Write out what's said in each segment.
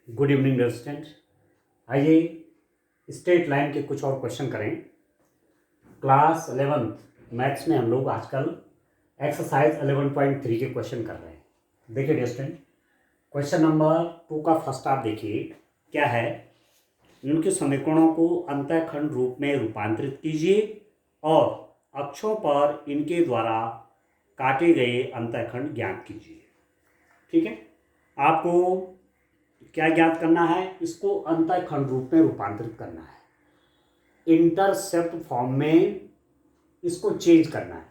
Good evening student. आइए straight line के कुछ और क्वेश्चन करें। क्लास 11th मैथ्स में हम लोग आजकल एक्सरसाइज 11.3 के क्वेश्चन कर रहे हैं। देखिए स्टूडेंट, क्वेश्चन नंबर 2 का फर्स्ट आप देखिए क्या है। उनके समीकरणों को अंतःखंड रूप में रूपांतरित कीजिए और अक्षों पर इनके द्वारा काटे गए अंतःखंड ज्ञात कीजिए। ठीक है, आपको क्या ज्ञात करना है, इसको अंतःखंड रूप में रूपांतरित करना है, इंटरसेप्ट फॉर्म में इसको चेंज करना है।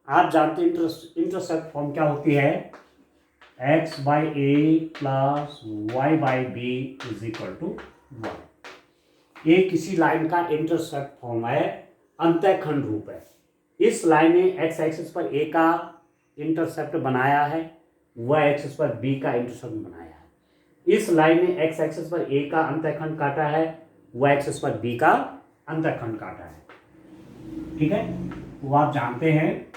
आप जानते हैं इंटरसेप्ट फॉर्म क्या होती है, x by a plus y by b is equal to 1। ये किसी लाइन का इंटरसेप्ट फॉर्म है, अंतःखंड रूप है। इस लाइन ने एक्स एक्सिस पर ए का इंटरसेप्ट बनाया है, वाई एक्सिस पर बी का इंटरसेप्ट बनाया है। इस लाइन ने एक्स एक्सिस पर ए का अंतःखंड काटा है, वाई एक्सिस पर बी का अंतःखंड काटा है। ठीक है, वो आप जानते हैं।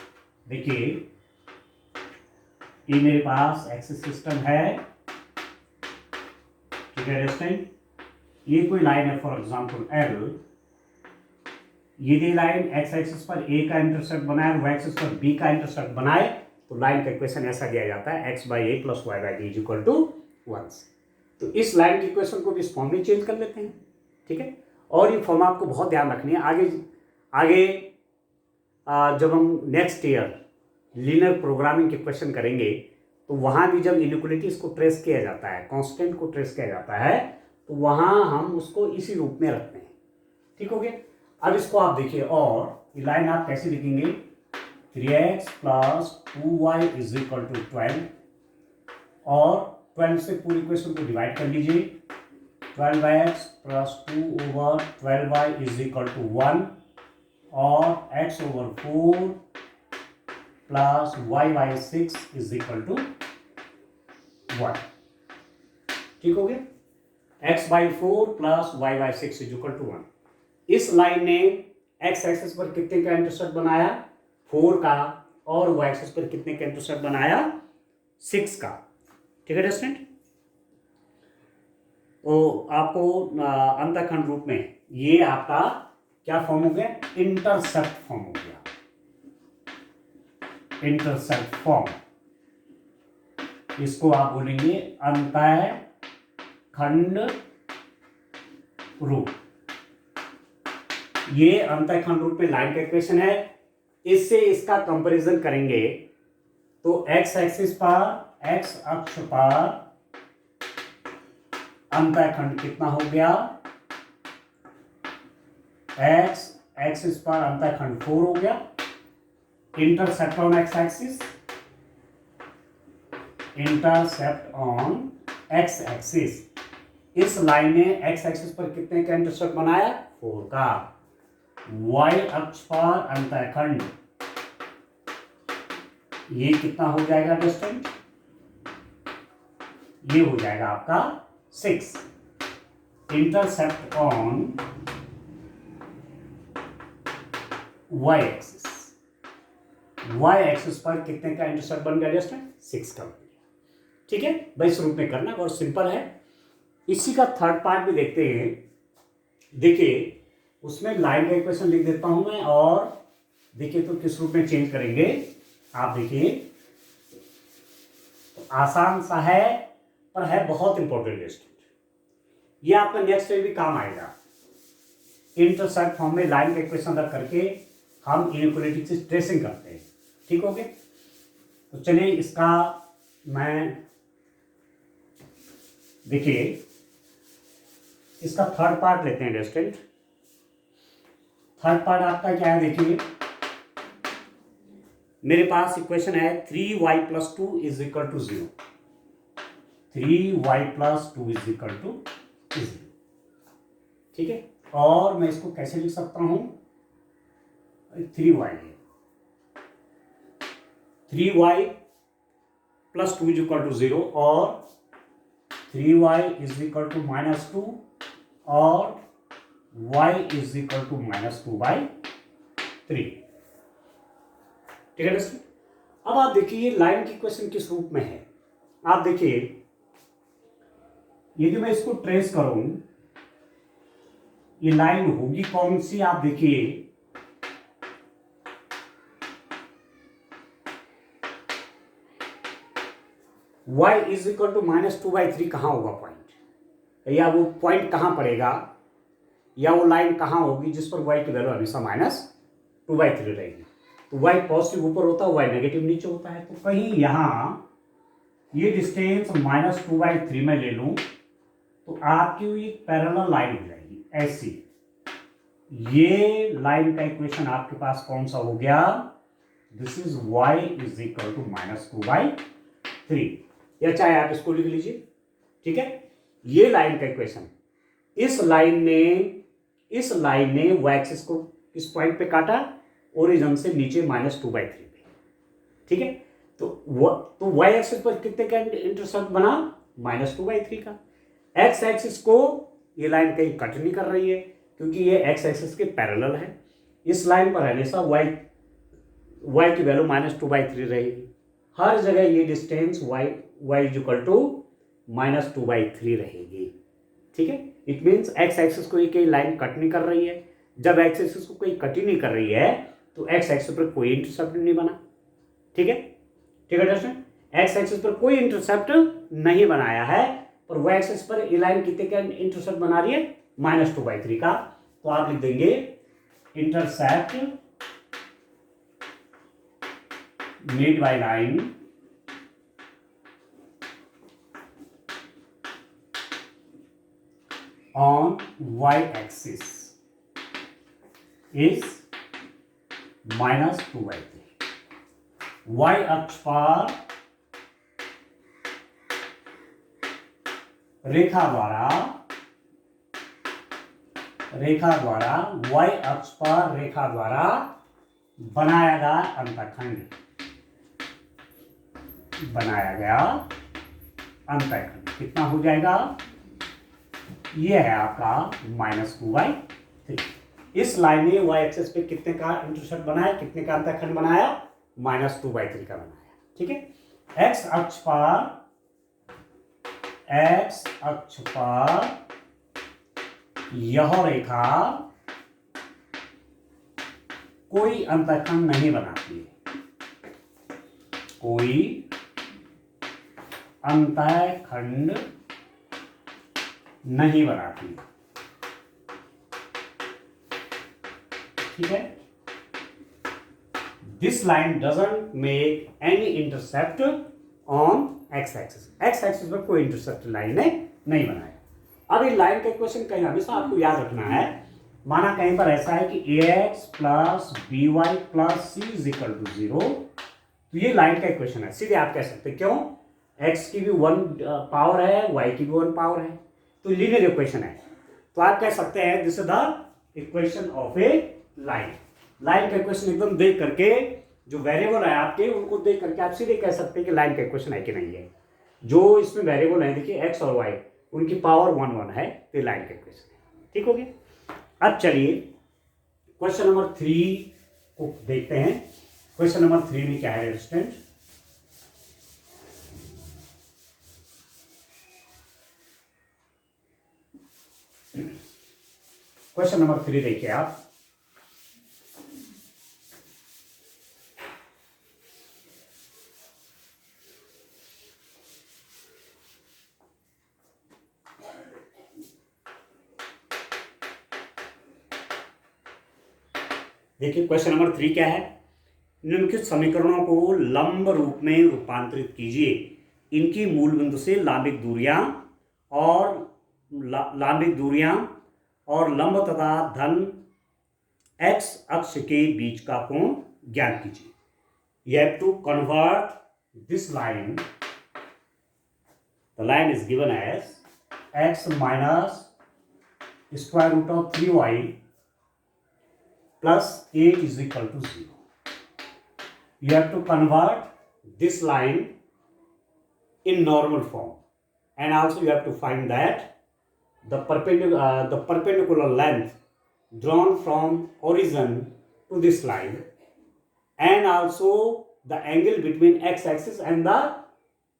देखिए ये मेरे पास एक्सिस सिस्टम है। ठीक है स्टूडेंट, ये कोई लाइन है फॉर एग्जांपल एल। यदि लाइन एक्स एक्सिस पर ए का इंटरसेप्ट बनाए, वाई एक्सिस पर बी का इंटरसेप्ट बनाए, तो लाइन का इक्वेशन ऐसा दिया जाता है x by a plus y by b is equal to 1। तो इस लाइन की इक्वेशन को भी इस फॉर्म में चेंज कर लेते हैं। ठीक है, और ये फॉर्म आपको बहुत ध्यान रखनी है। आगे जब हम नेक्स्ट ईयर लीनियर प्रोग्रामिंग के क्वेश्चन करेंगे तो वहाँ भी जब इनइक्वालिटीज को ट्रेस किया जाता है, कांस्टेंट को ट्रेस किया जाता है, तो वहाँ हम उसको इसी रूप में रखते हैं। ठीक हो गया। अब इसको आप देखिए, और ये लाइन आप कैसे लिखेंगे, 3x plus 2y is equal to 12, और 12 से पूरी इक्वेशन को डिवाइड कर लीजिए। 12x plus 2 over 12y is equal to 1, और x over 4 plus y by 6 is equal to 1। ठीक हो गया, x by 4 plus y by 6 is equal to 1। इस लाइन ने x एक्सिस पर कितने का इंटरसेप्ट बनाया, 4 का, और y एक्सिस पर कितने का इंटरसेप्ट बनाया, 6 का। ठीक है स्टूडेंट, तो आपको अंतःखंड रूप में ये आपका क्या फॉर्म हो गया, इंटरसेप्ट फॉर्म हो गया। इंटरसेप्ट फॉर्म, इसको आप बोलेंगे अंतःखंड रूप। ये अंतःखंड रूप में लाइन का इक्वेशन है। इससे इसका कंपैरिजन करेंगे तो एक्स एक्सिस पर, एक्स अक्ष पर अंतःखंड कितना हो गया, एक्स एक्सिस पर अंतःखंड 4 हो गया। Intercept on x axis, intercept on x axis, इस लाइन ने एक्स एक्सिस पर कितने का इंटरसेप्ट बनाया, 4 का। वाई अक्ष पर अंतःखंड, ये कितना हो जाएगा डिस्टेंट, ये हो जाएगा आपका 6। Intercept on y axis, y axis पर कितने का इंटरसेप्ट बन गया डिस्टेंट, 6 का बन गया। ठीक है भाई, इस रूप में करना बहुत सिंपल है। इसी का थर्ड पार्ट भी देखते हैं। देखिए उसमें लाइन का इक्वेशन लिख देता हूं मैं, और देखिए तो किस रूप में चेंज करेंगे आप देखिए। तो आसान सा है पर है बहुत इंपॉर्टेंट स्टेट। ये आपका नेक्स्ट में भी काम आएगा। इंटरसेप्ट फॉर्म में लाइन का इक्वेशन रख करके हम इनइक्वालिटी से ट्रेसिंग करते हैं। ठीक हो गया, तो चलिए इसका मैं देखिए इसका थर्ड पार्ट लेते हैं स्टूडेंट। थर्ड पार्ट आपका क्या है, देखिए मेरे पास इक्वेशन है 3y plus 2 is equal to 0। 3y plus 2 is equal to 0। ठीक है, और मैं इसको कैसे लिख सकता हूं, 3y है, 3y plus 2 is equal to 0, और 3y इज इक्वल टू -2, और y is equal to -2 by 3। ठीक है दोस्तों, अब आप देखिए ये लाइन की इक्वेशन किस रूप में है। आप देखिए यदि मैं इसको ट्रेस करूं, ये लाइन होगी कौन सी, आप देखिए y इज इक्वल टू -2/3 कहाँ होगा पॉइंट, या वो पॉइंट कहाँ पड़ेगा, या वो लाइन कहाँ होगी जिस पर y की वैल्यू हमेशा -2/3 रहेगी। तो y पॉजिटिव ऊपर होता है, y नेगेटिव नीचे होता है। तो कहीं यहाँ ये डिस्टेंस -2/3 में ले लूं तो आपकी ये पैरेलल लाइन हो जाएगी ऐसी। ये लाइन का इक्वेशन आपके पास कौन सा हो गया, this is y is equal to -2/3, या चाहे आप इसको लिख लीजिए, ठीक है। ये लाइन का इक्वेशन, इस लाइन ने y एक्सिस को इस पॉइंट पे काटा, ओरिजिन से नीचे -2/3 पे, ठीक है। तो y एक्सिस पर कितने का इंटरसेप्ट बना, -2/3 का। x एक्सिस को ये लाइन कहीं कट नहीं कर रही है क्योंकि ये x एक्सिस के पैरेलल है। इस लाइन पर हमेशा y की वैल्यू -2/3 रहेगी। हर जगह ये distance y is equal to -2/3 रहेगी, ठीक है। इट मीन्स x एक्सिस को ये लाइन कट नहीं कर रही है। जब x एक्सिस को कोई कट ही नहीं कर रही है तो x एक्सिस पर कोई इंटरसेप्ट नहीं बना, ठीक है, ठीक है दोस्तों। x एक्सिस पर कोई इंटरसेप्ट नहीं बनाया है, पर y एक्सिस पर ये लाइन कितने का इंटरसेप्ट बना रही है, -2/3 का। तो आप लिख देंगे intercept made by line on y axis is -2/3। y अक्ष पर रेखा द्वारा y अक्ष पर रेखा द्वारा बनाया गया अंतःखंड कितना हो जाएगा, ये है आपका -2/3। इस लाइन ने y एक्सिस पे कितने का इंटरसेप्ट बनाया, कितने का अंतःखंड बनाया, -2/3 का बनाया, ठीक है। x अक्ष पर यह रेखा कोई अंतःखंड नहीं बनाती है, कोई अंतःखंड नहीं बनाती, ठीक है। This line doesn't make any intercept on x axis, x axis पर कोई इंटरसेप्ट लाइन ने नहीं बनाया। अब ये लाइन का इक्वेशन कहीं हमेशा आपको याद रखना है। माना कहीं पर ऐसा है कि ax plus by plus c is equal to 0, तो ये लाइन का इक्वेशन है। सीधे आप कह सकते हैं, क्यों, x की भी 1 पावर है, y की भी 1 पावर है, तो लीनियर इक्वेशन है। तो आप कह सकते हैं this is the equation of A line. Line का इक्वेशन एकदम देख करके, जो वेरिएबल है आपके उनको देख करके आप सीधे कह सकते हैं कि लाइन का इक्वेशन है कि नहीं है। जो इसमें वेरिएबल है देखिए x और y, उनकी पावर 1 है, तो लाइन का इक्वेशन है, ठीक हो गया। अब चलिए क्वेश्चन नंबर 3 को देखते हैं। क्वेश्चन नंबर 3 में क्या है स्टूडेंट, क्वेश्चन नंबर 3 देखिए आप। देखिए क्वेश्चन नंबर 3 क्या है, निम्नलिखित समीकरणों को लंब रूप में रूपांतरित कीजिए। इनकी मूल बिंदु से लांबिक दूरियां और लंब तथा धन x अक्ष के बीच का कोण ज्ञात कीजिए। You have to convert this line. The line is given as x minus square root of 3y plus 8 is equal to 0. You have to convert this line in normal form, and also you have to find that the perpendicular length drawn from origin to this line, and also the angle between x axis and the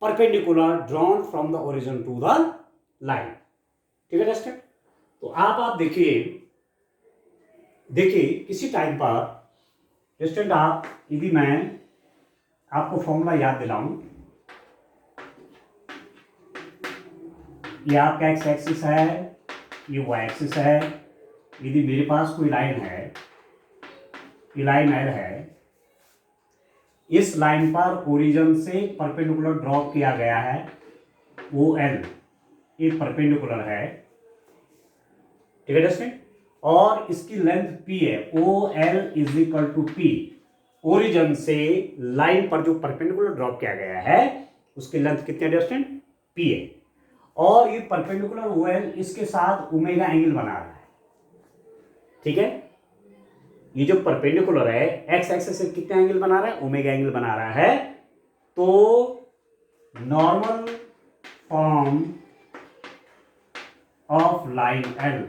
perpendicular drawn from the origin to the line. ठीक है student, तो आप देखिए किसी time पर student आप, यदि मैं आपको फॉर्मूला याद दिलाऊं, ये आपका एक्स एक्सिस है, ये वाई एक्सिस है। यदि मेरे पास कोई लाइन है, ये लाइन एल है, इस लाइन पर ओरिजिन से परपेंडिकुलर ड्रॉप किया गया है ओ एल, ये परपेंडिकुलर है। ठीक है स्टूडेंट, और इसकी लेंथ पी है, O L is equal to p. Origin से लाइन पर जो परपेंडिकुलर ड्रॉप किया गया है उसकी लेंथ कितनी है स्टूडेंट, पी है। और ये परपेंडिकुलर ओ एल इसके साथ ओमेगा एंगल बना रहा है। ठीक है, ये जो परपेंडिकुलर है एक्स एक्सिस से कितना एंगल बना रहा है, ओमेगा एंगल बना रहा है। तो normal form of line l,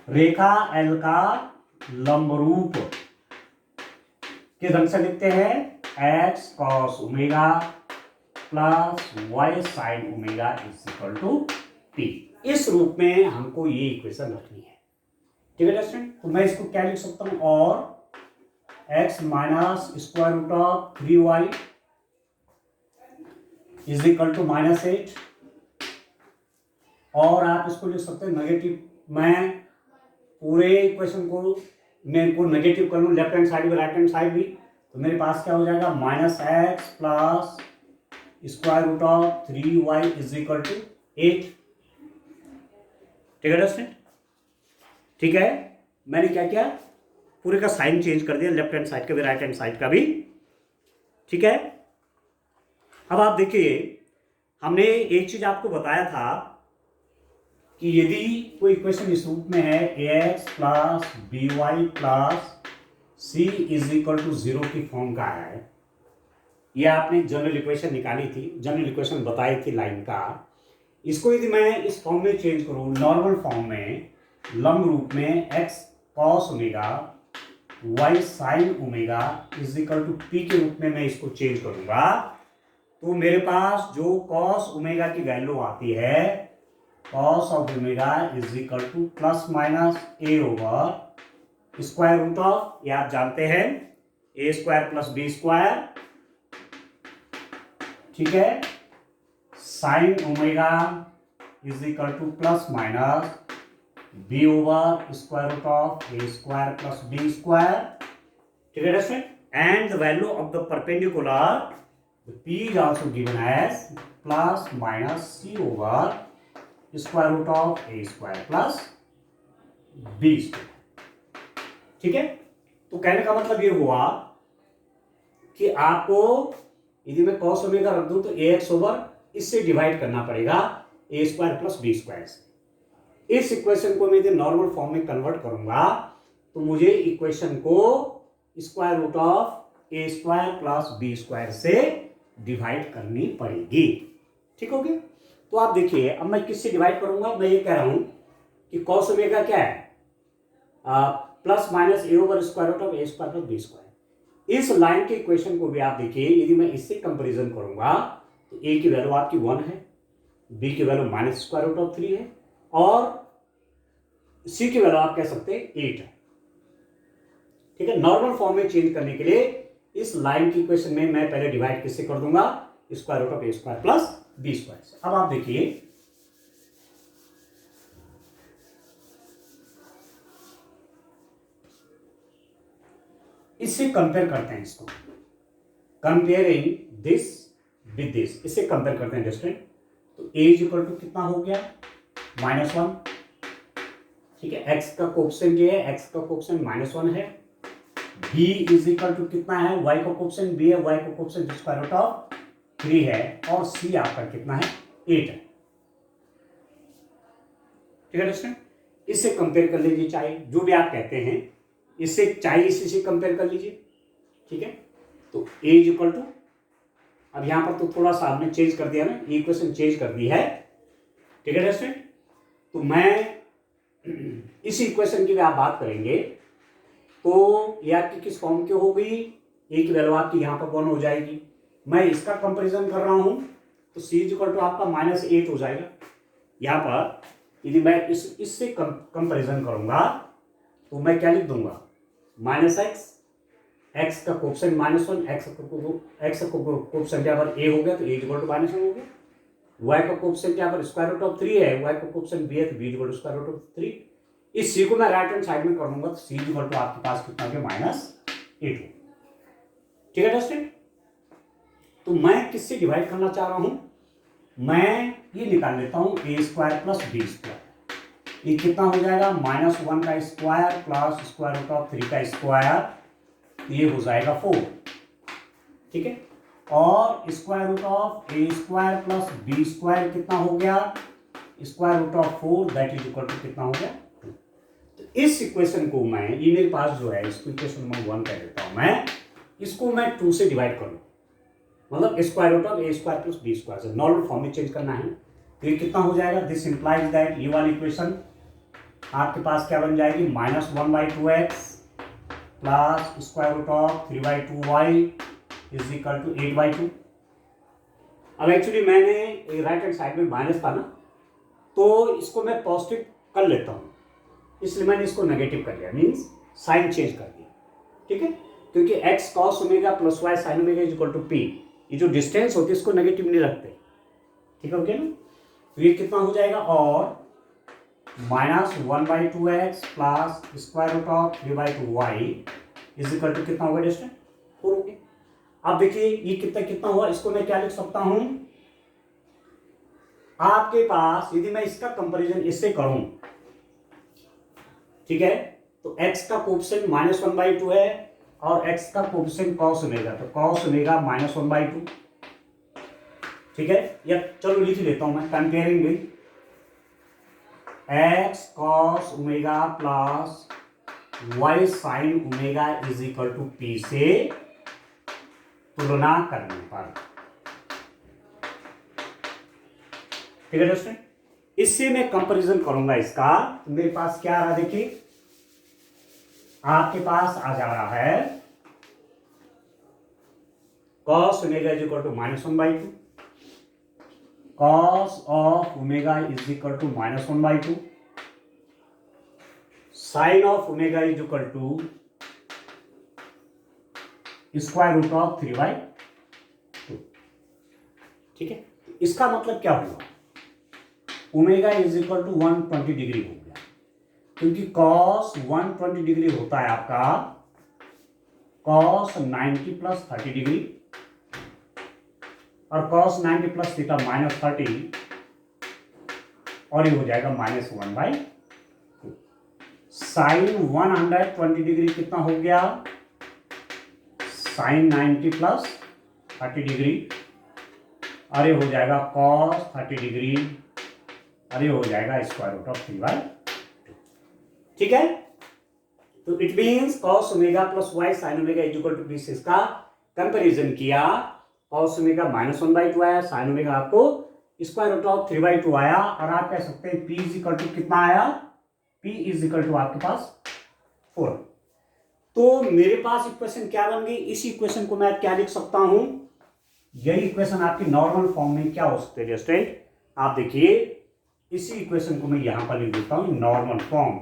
रेखा एल का लंबरूप किस ढंग से लिखते हैं, x cos omega plus y sine omega is equal to p. इस रूप में हमको ये इक्वेशन रखनी है। ठीक है स्टूडेंट, तो मैं इसको क्या लिख सकता हूं, और x minus square root of 3y is equal to -8। और आप इसको लिख सकते हैं नेगेटिव, मैं पूरे इक्वेशन को नेगेटिव कर लूँ, लेफ्ट हैंड साइड भी राइट हैंड साइड भी, तो मेरे पास क्या हो जाएगा, -x plus square root of 3y is equal to 8। ठीक है स्टूडेंट, ठीक है, मैंने क्या किया, पूरे का साइन चेंज कर दिया, लेफ्ट हैंड साइड का भी राइट हैंड साइड का भी। ठीक है, अब आप देखिए, हमने एक चीज आपको बताया था कि यदि कोई इक्वेशन इस रूप में है, ax plus b y plus c is equal to 0 की फॉर्म का है, यह आपने जनरल इक्वेशन निकाली थी, जनरल इक्वेशन बताई थी लाइन का। इसको यदि मैं इस फॉर्म में चेंज करूं, नॉर्मल फॉर्म में, लंब रूप में, x cos omega y sin omega is equal to p के रूप में मैं इसको चेंज करूंगा, तो मेरे पास जो cos ओमेगा की वैल्यू आती है, cos of omega is equal to plus minus a over square root of, ये आप जानते हैं, a square plus b square. ठीक है, sine omega is equal to plus minus b over square root of a square plus b square. ठीक है student, and the value of the perpendicular p is also given as plus minus c over square root of a square plus b square। ठीक है, तो कहने का मतलब ये हुआ कि आपको यदि मैं cos ओमेगा रख दूं तो ax ओवर इससे डिवाइड करना पड़ेगा a square plus b square से। इस इक्वेशन को मैं यदि नॉर्मल फॉर्म में कन्वर्ट करूंगा तो मुझे इक्वेशन को square root of a square plus b square से डिवाइड करनी पड़ेगी। ठीक हो गया, तो आप देखिए, अब मैं किससे डिवाइड करूंगा, मैं ये कह रहा हूं कि cos ओमेगा क्या है, plus minus a over square root of a square plus b square. इस लाइन के इक्वेशन को भी आप देखिए, यदि मैं इससे कंपैरिजन करूंगा तो ए की वैल्यू आपकी 1 है, बी की value minus square root of 3 है, और सी की वैल्यू आप कह सकते हैं 8 है। ठीक है, नॉर्मल फॉर्म में चेंज करने के लिए इस लाइन की इक्वेशन में मैं पहले डिवाइड किससे कर दूंगा, square root of a square plus b square से। अब आप देखिए, इससे कंपेयर करते हैं, इसको कंपेयरिंग दिस विद दिस, इससे कंपेयर करते हैं स्टूडेंट। तो ए इज इक्वल टू कितना हो गया, -1। ठीक है, एक्स का कोएफिशिएंट ये है, एक्स का कोएफिशिएंट -1 है। b इज इक्वल टू कितना है, y का कोएफिशिएंट b है, y का कोएफिशिएंट स्क्वायर रूट ऑफ 3 है, और c आपका कितना है, 8 है। ठीक है दोस्तों, इससे कंपेयर कर लीजिए, चाहे जो भी आप कहते हैं, इससे चाहे इसी कंपेयर कर लीजिए। ठीक है, तो a इज इक्वल टू, अब यहां पर तो थोड़ा सा आपने चेंज कर दिया ना, इक्वेशन चेंज कर दी है। ठीक है दोस्तों, तो मैं इस इक्वेशन की भी आप बात करेंगे तो ये आपकी किस फॉर्म की हो गई, ए की वैल्यू आपकी यहां पर 1 हो जाएगी। मैं इसका कंपैरिजन कर रहा हूं तो सी इज इक्वल टू आपका -8 हो जाएगा। यहाँ पर यदि मैं इससे कंपेरिजन करूंगा तो मैं क्या लिख दूंगा, -x, x का कोफिशिएंट -1, x का कोफिशिएंट यहाँ पर a हो गया तो a इक्वल टू -1 हो गया। y का कोफिशिएंट यहाँ पर स्क्वायर रूट ऑफ 3 है, y का कोफिशिएंट b है तो b equal to square root of 3। इस c को मैं राइट हैंड साइड में कर दूंगा तो c इक्वल टू आपके पास कितना हो गया, -8 हो। ठीक है दोस्तों, तो मैं किससे डिवाइड करना चाह रहा हूं, मैं ये निकाल लेता हूं a square plus b square. ये कितना हो जाएगा, -1 का square plus square root of 3 का स्क्वायर, ये हो जाएगा 4। ठीक है, और square root of a square plus b square कितना हो गया, square root of 4 that is equal to कितना हो गया। तो इस इक्वेशन को मैं, ये मेरे पास जो है इसको इक्वेशन नंबर 1 कह देता हूं मैं, इसको मैं 2 से डिवाइड करूं, मतलब square root of a square plus b square से नॉर्मल फॉर्म में चेंज करना है। तो ये कितना हो जाएगा, दिस इंप्लाइज दैट ये वाली इक्वेशन आपके पास क्या बन जाएगी, -1/2x plus square root of 3/2y is equal to 8/2। अब एक्चुअली मैंने राइट हैंड साइड में माइनस था ना, तो इसको मैं पॉजिटिव कर लेता हूँ, इसलिए मैंने इसको नेगेटिव कर लिया, मीन्स साइन चेंज कर दिया। ठीक है, क्योंकि x cos omega plus y sin omega is equal to p, ये जो डिस्टेंस होती है इसको नेगेटिव नहीं रखते। ठीक है, ओके ना। तो ये कितना हो जाएगा, और -1/2x plus square root of 3/2y is equal to कितना होगा डिस्टेंस, 4 हो गया। अब देखिए ये कितना कितना हुआ, इसको मैं क्या लिख सकता हूं, आपके पास यदि मैं इसका कंपैरिजन इससे करूं, ठीक है, तो x का कोफिशिएंट -1/2 है और x का कोफिशिएंट cos ओमेगा, तो cos ओमेगा -1/2। ठीक है, या चलो लिख लेता हूं मैं, comparing with x cos omega plus y sin omega is equal to p से तुलना करने पर। ठीक है दोस्तों, इससे मैं कंपैरिजन करूंगा इसका, तो मेरे पास क्या आ रहा है, देखिए आपके पास आ जा रहा है cos omega is equal to -1/2, cos of omega is equal to -1/2, sine of omega is equal to square root of 3/2। ठीक है, इसका मतलब क्या हुआ, omega is equal to 120 degree हो गया, क्योंकि cos 120 डिग्री होता है आपका cos 90 प्लस 30 डिग्री, और cos 90 प्लस थीटा -30, और ये हो जाएगा -1/2। साइन 120 डिग्री कितना हो गया, साइन 90 प्लस 30 डिग्री, अरे हो जाएगा cos 30 डिग्री, अरे हो जाएगा स्क्वायर रूट ऑफ 3/2। ठीक है, तो it means cos omega plus y sin omega is equal to p से इसका कंपैरिजन किया, cos ओमेगा -1/2 आया, sin ओमेगा आपको स्क्वायर रूट ऑफ 3/2 आया, और आप कह सकते हैं p इज इक्वल टू कितना आया, p इज इक्वल टू आपके पास 4। तो मेरे पास इक्वेशन क्या बन गई, इस इक्वेशन को मैं क्या लिख सकता हूं, यही इक्वेशन आपकी नॉर्मल फॉर्म में क्या हो सकते हैं स्टूडेंट, आप देखिए इसी इक्वेशन को मैं यहां पर लिख देता हूं नॉर्मल फॉर्म।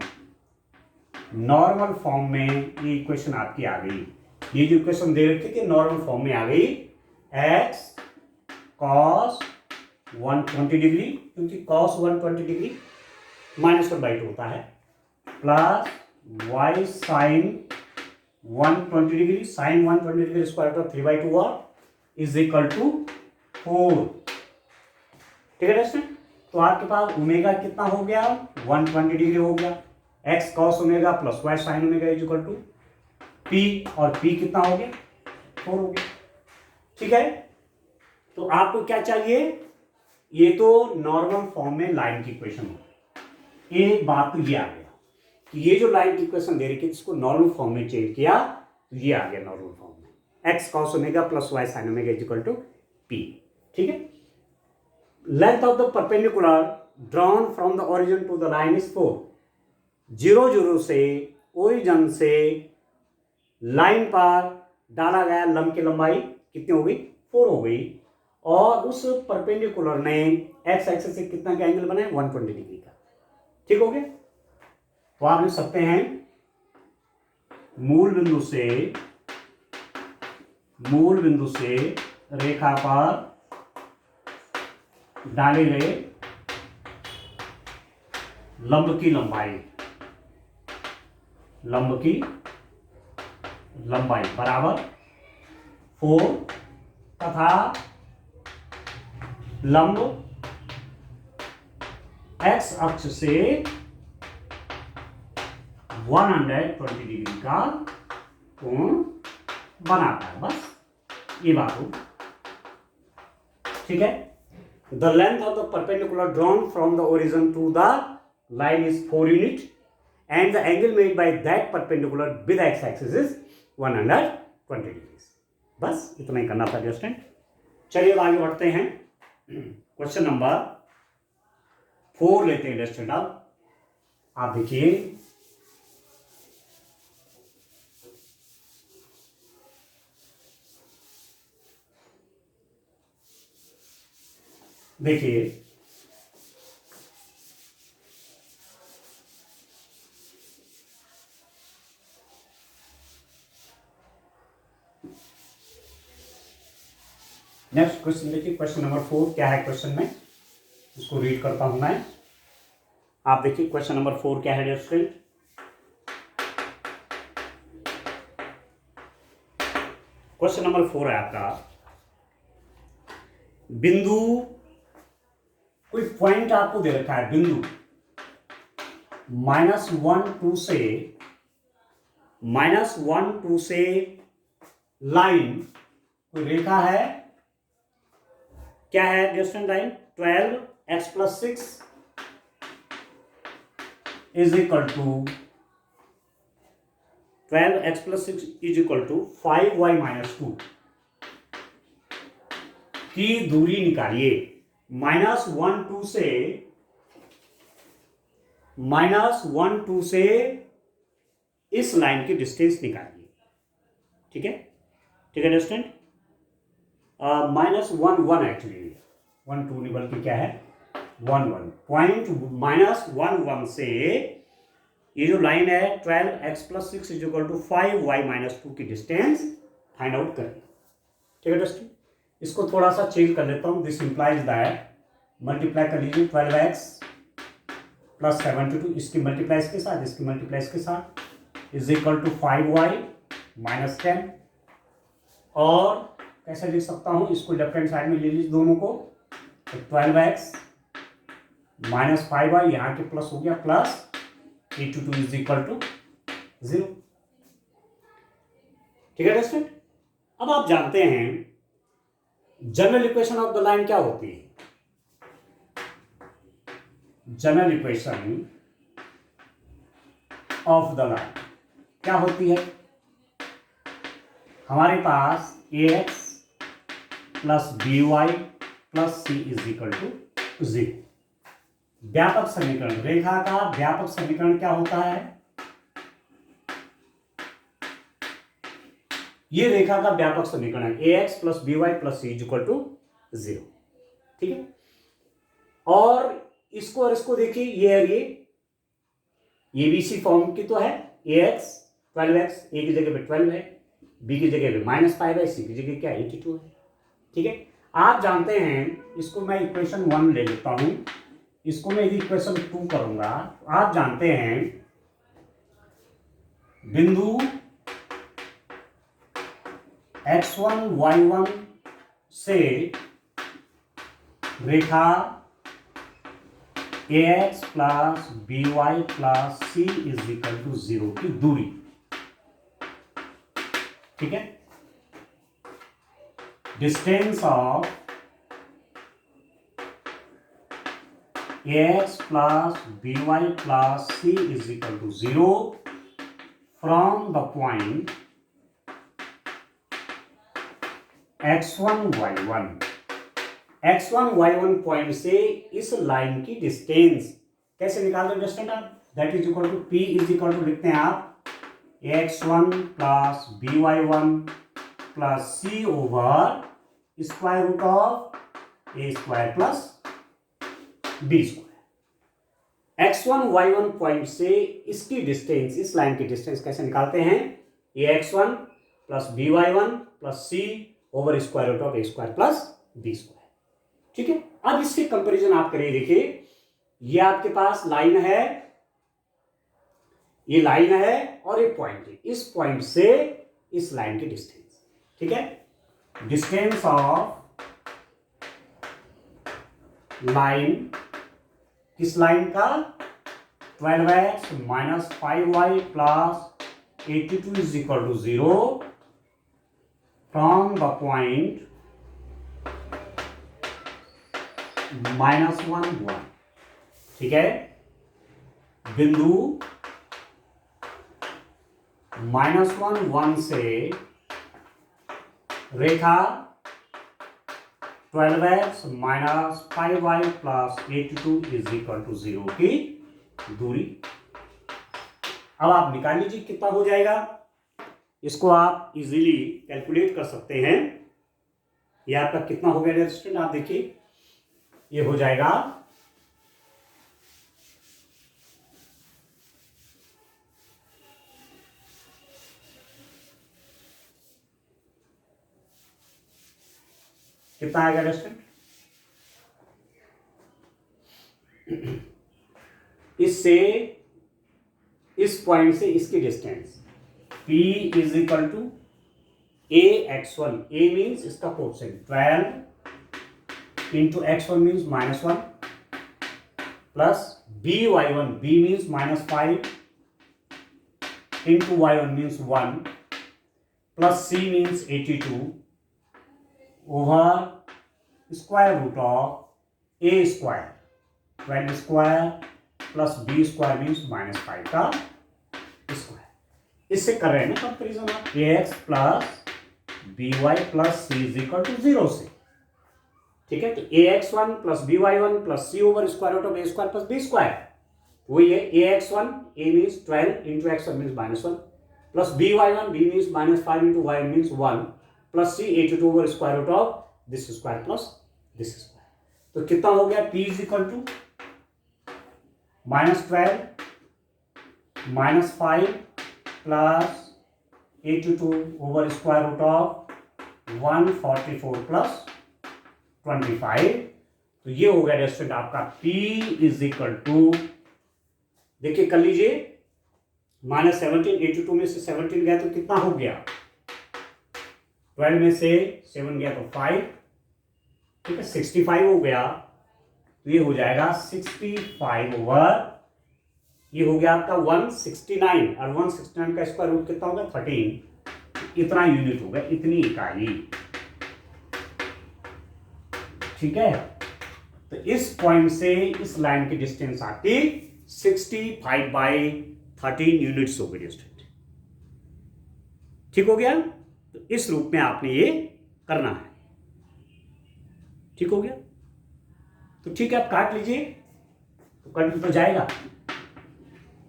नॉर्मल फॉर्म में ये इक्वेशन आपकी आ गई, ये जो इक्वेशन दे रखी थी नॉर्मल फॉर्म में आ गई, x cos 120 डिग्री, क्योंकि cos 120 डिग्री -1/2 होता है, plus y sin 120 degree, sin 120 degree square root of 3/2 और इज इक्वल टू 4। ठीक है दोस्तों, तो आपके पास ओमेगा कितना हो गया, 120 डिग्री हो गया, x cos omega plus y sin omega is equal to p, और p कितना हो गया, 4 हो गया। ठीक है, तो आपको क्या चाहिए, ये तो नॉर्मल फॉर्म में लाइन की इक्वेशन हो, एक बात तो ये आ गया कि ये जो लाइन की इक्वेशन दे रही थी इसको नॉर्मल फॉर्म में चेंज किया, तो ये आ गया नॉर्मल फॉर्म में, x cos omega plus y sin omega is equal to p। ठीक है, length of the perpendicular drawn from the origin to the line is 4। 0 से ओरिजिन से लाइन पर डाला गया लंब की लंबाई कितनी हो गई, 4 हो गई, और उस परपेंडिकुलर ने एक्स एक्सिस से कितना का एंगल बनाया, 120 डिग्री का। ठीक हो गया। तो आप लिख सकते हैं मूल बिंदु से रेखा पर डाले गए लंब की लंबाई बराबर 4 तथा लंब एक्स अक्ष से 120 डिग्री का कोण बनाता है। बस ये बात हो। ठीक है। The length of the perpendicular drawn from the origin to the line is 4 unit and the angle made by that perpendicular with x axis is 120 degree. बस इतना ही करना था स्टूडेंट। चलिए अब आगे बढ़ते हैं। क्वेश्चन नंबर 4 लेते हैं स्टूडेंट। अब आप देखिए, नेक्स्ट क्वेश्चन देखिए। क्वेश्चन नंबर 4 क्या है क्वेश्चन में, इसको रीड करता हूं मैं। आप देखिए क्वेश्चन नंबर 4 क्या है स्टूडेंट। क्वेश्चन नंबर 4 है आपका, बिंदु, कोई पॉइंट आपको दे रखा है, बिंदु -1 2 से लाइन, कोई रेखा है, क्या है distance line, 12x+6 is equal to 12x+6 is equal to 5y-2 की दूरी निकालिए। -1 2 से इस लाइन की डिस्टेंस निकालिए। ठीक है, ठीक है स्टूडेंट। -1 एक्चुअली 1 2 नहीं बल्कि क्या है 1 पॉइंट -1 से ये जो लाइन है 12x+6 is equal to 5y-2 की डिस्टेंस फाइंड आउट करिए। ठीक है स्टूडेंट। इसको थोड़ा सा चेंज कर लेता हूं। दिस इंप्लाइज दैट, मल्टीप्लाई कर लीजिए 12x+72, इसकी मल्टीप्लाई इसके साथ, इसकी मल्टीप्लाई इसके साथ, इज इक्वल टू 5y-10। और कैसे लिख सकता हूं, इसको लेफ्ट हैंड साइड में ले लीजिए दोनों को, तो 12x - 5y, यहां के प्लस हो गया, प्लस 82 इज इक्वल टू 0। ठीक है स्टूडेंट। अब आप जानते हैं general equation of the line क्या होती है। General equation of the line क्या होती है, हमारे पास ax + by + c is equal to 0। व्यापक समीकरण, रेखा का व्यापक समीकरण क्या होता है, ये रेखा का व्यापक समीकरण है ax + by + c is equal to 0। ठीक है। और इसको देखिए, ये भी इसी फॉर्म की तो है, ax 12x, a की जगह पे 12 है, b की जगह पे -5 है, c की जगह क्या 82 है। ठीक है। आप जानते हैं, इसको मैं इक्वेशन 1 ले लेता हूं, इसको मैं इक्वेशन 2 करूंगा। आप जानते हैं बिंदु x1 y1 से रेखा ax + by + c is equal to 0 की दूरी। ठीक है। Distance of ax + by + c is equal to 0 from the point x1 y1 point से इस लाइन की डिस्टेंस कैसे निकाल दो डिस्टेंस आप, that is equal to p is equal to लिखते हैं आप ax1 + by1 + c over square root of a square plus b square. x1 y1 point से इसकी डिस्टेंस, इस लाइन की डिस्टेंस कैसे निकालते हैं? A x1 plus b y1 plus c over square root of a square plus b square. ठीक है, अब इसके कंपैरिजन आप करें। देखिए ये आपके पास लाइन है, ये लाइन है और एक पॉइंट है। इस पॉइंट से इस लाइन की डिस्टेंस, ठीक है, डिस्टेंस ऑफ लाइन, किस लाइन का? 12x minus 5y plus 82 is equal to 0 from the point -1 1। ठीक है, बिंदु -1 1 से रेखा 12x minus 5y plus 82 is equal to 0 की दूरी। अब आप निकाल लीजिए कितना हो जाएगा। इसको आप इजीली कैलकुलेट कर सकते हैं। ये आपका कितना हो गया स्टूडेंट? आप देखिए ये हो जाएगा कितना आएगा स्टूडेंट? इससे इस पॉइंट से इसकी distance P is equal to a x1, a means इसका coefficient 12 into x1 means -1 plus b y1, b means -5 into y1 means 1 plus c means 82 over square root of a square 12 square plus b square means -5 का square. इससे कर रहे हैं ना comparison आप, a x plus b y plus c is equal to 0 से। ठीक है, तो a x 1 plus b y 1 plus c over square root of a square plus b square, वही है a x 1, a means 12 into x 1 means -1 plus b y 1, b means -5 into y means 1 plus c 82 over square root of this square plus this square. तो कितना हो गया? P is equal to -12 -5 plus 82 over square root of 144 plus 25। तो ये हो गया student आपका P is equal to, देखिए कर लीजिए, -17, 82 में से 17 गया तो कितना हो गया? 12 में से 7 गया तो 5, ठीक है, 65 हो गया। तो ये हो जाएगा 65 ओवर, ये हो गया आपका 169, और 169 का स्क्वायर रूट कितना होगा? 13। इतना यूनिट होगा, इतनी इकाई। ठीक है, तो इस पॉइंट से इस लाइन की डिस्टेंस आती 65/13 यूनिट्स हो गई डिस्टेंस। ठीक हो गया? तो इस रूप में आपने ये करना है। ठीक हो गया? तो ठीक है, आप काट लीजिए तो कट तो जाएगा।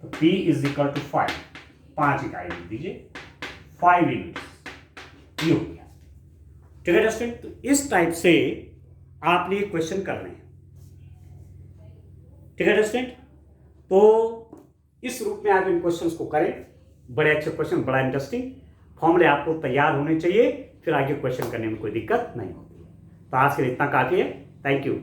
तो P इज इक्वल टू 5, 5 इकाई लिख दीजिए, 5 यूनिट्स। ये हो गया। ठीक है स्टूडेंट, तो इस टाइप से आपने ये क्वेश्चन करने हैं। ठीक है स्टूडेंट, तो इस रूप में आप इन क्वेश्चंस को करें। बड़े अच्छे क्वेश्चन, बड़ा इंटरेस्टिंग फॉर्मूले आपको तैयार होने चाहिए, फिर आगे क्वेश्चन करने में कोई दिक्कत नहीं होती। तो आज के लिए इतना काफी है। Thank you.